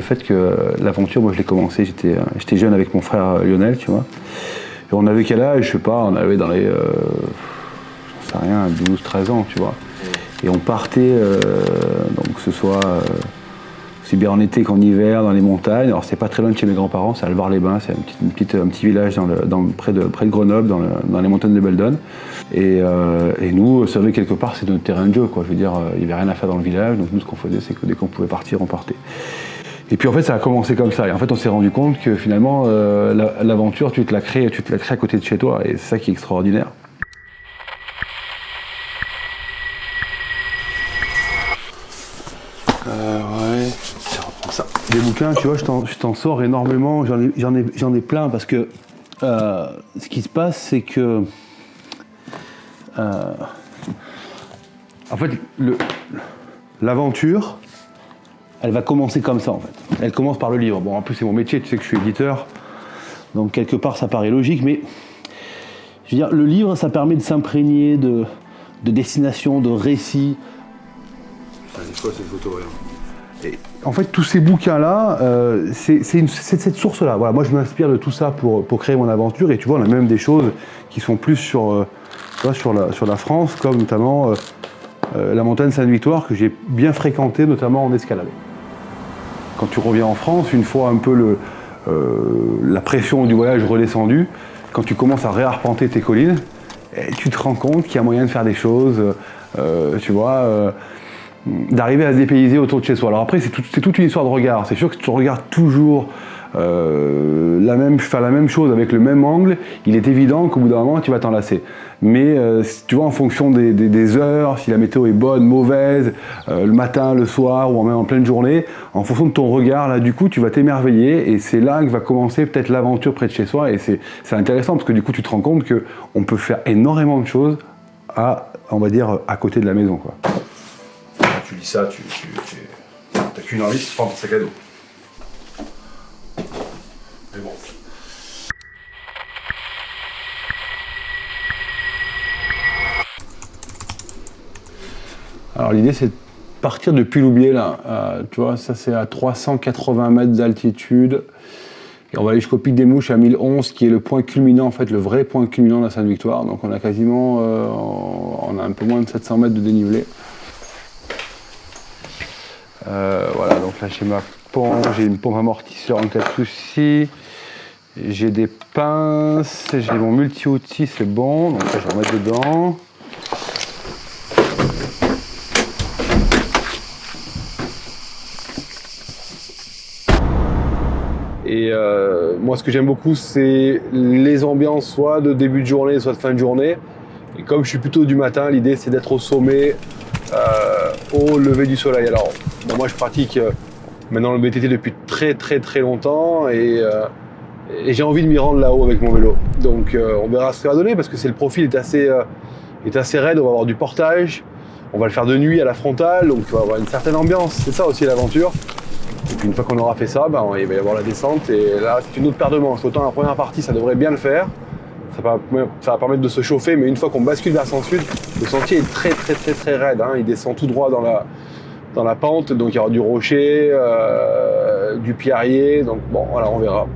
fait que l'aventure, moi je l'ai commencé, j'étais jeune avec mon frère Lionel, tu vois. Et on avait quel âge, je sais pas, on avait dans les, j'en sais rien, 12, 13 ans, tu vois. Et on partait, donc que ce soit aussi bien en été qu'en hiver, dans les montagnes. Alors c'est pas très loin de chez mes grands-parents, c'est à Alvar-les-Bains, c'est un petit village près de Grenoble, dans les montagnes de Beldon. Et nous, ça veut quelque part, c'est notre terrain de jeu, quoi. Je veux dire, il n'y avait rien à faire dans le village, donc nous ce qu'on faisait, c'est que dès qu'on pouvait partir, on partait. Et puis en fait, ça a commencé comme ça. Et en fait, on s'est rendu compte que finalement, l'aventure, tu te la crées à côté de chez toi, et c'est ça qui est extraordinaire. Ouais, je reprends ça. Des bouquins, tu vois, je t'en sors énormément, j'en ai plein, parce que ce qui se passe, c'est que en fait, l'aventure, elle va commencer comme ça, en fait. Elle commence par le livre. Bon, en plus, c'est mon métier, tu sais que je suis éditeur, donc quelque part, ça paraît logique, mais je veux dire, le livre, ça permet de s'imprégner de destinations, de récits. C'est quoi cette photo, et en fait, tous ces bouquins-là, c'est cette source-là. Voilà, moi, je m'inspire de tout ça pour créer mon aventure. Et tu vois, on a même des choses qui sont plus sur la France, comme notamment la montagne Sainte-Victoire, que j'ai bien fréquentée, notamment en escalade. Quand tu reviens en France, une fois un peu la pression du voyage redescendue, quand tu commences à réarpenter tes collines, tu te rends compte qu'il y a moyen de faire des choses, tu vois, d'arriver à se dépayser autour de chez soi. Alors après, c'est toute une histoire de regard. C'est sûr que si tu regardes toujours faire la même chose avec le même angle, il est évident qu'au bout d'un moment, tu vas t'en lasser. Mais tu vois, en fonction des heures, si la météo est bonne, mauvaise, le matin, le soir ou même en pleine journée, en fonction de ton regard, là, du coup, tu vas t'émerveiller et c'est là que va commencer peut-être l'aventure près de chez soi. Et c'est intéressant parce que du coup, tu te rends compte qu'on peut faire énormément de choses on va dire, à côté de la maison, quoi. Tu lis ça, t'as qu'une envie, c'est de prendre ton sac à dos. Mais bon. Alors l'idée, c'est de partir depuis Loubiers, là. Tu vois, ça c'est à 380 mètres d'altitude. Et on va aller jusqu'au pic des Mouches à 1011, qui est le point culminant, en fait, le vrai point culminant de la Sainte-Victoire. Donc on a quasiment, on a un peu moins de 700 mètres de dénivelé. Voilà, donc là j'ai ma pompe, j'ai une pompe amortisseur en cas de souci, j'ai des pinces, j'ai mon multi-outil, c'est bon, donc ça je vais remettre dedans. Et moi ce que j'aime beaucoup, c'est les ambiances soit de début de journée, soit de fin de journée. Et comme je suis plutôt du matin, l'idée c'est d'être au sommet, au lever du soleil. Alors bon, moi je pratique maintenant le VTT depuis très longtemps et j'ai envie de m'y rendre là-haut avec mon vélo. Donc on verra ce que ça va donner parce que le profil est assez raide, on va avoir du portage, on va le faire de nuit à la frontale, donc tu vas avoir une certaine ambiance, c'est ça aussi l'aventure. Et puis une fois qu'on aura fait ça, il va y avoir la descente et là c'est une autre paire de manches. Autant la première partie ça devrait bien le faire, ça va permettre de se chauffer, mais une fois qu'on bascule vers Sens-Sud, le sentier est très raide, hein. Il descend tout droit dans la pente, donc il y aura du rocher, du pierrier, donc bon voilà, on verra.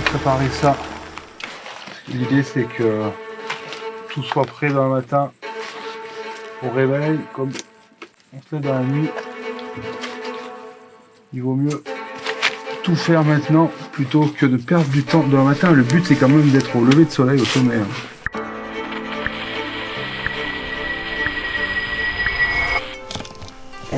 Préparer ça. L'idée c'est que tout soit prêt dans le matin au réveil, comme on fait dans la nuit. Il vaut mieux tout faire maintenant plutôt que de perdre du temps dans le matin. Le but c'est quand même d'être au lever de soleil, au sommet. Hein.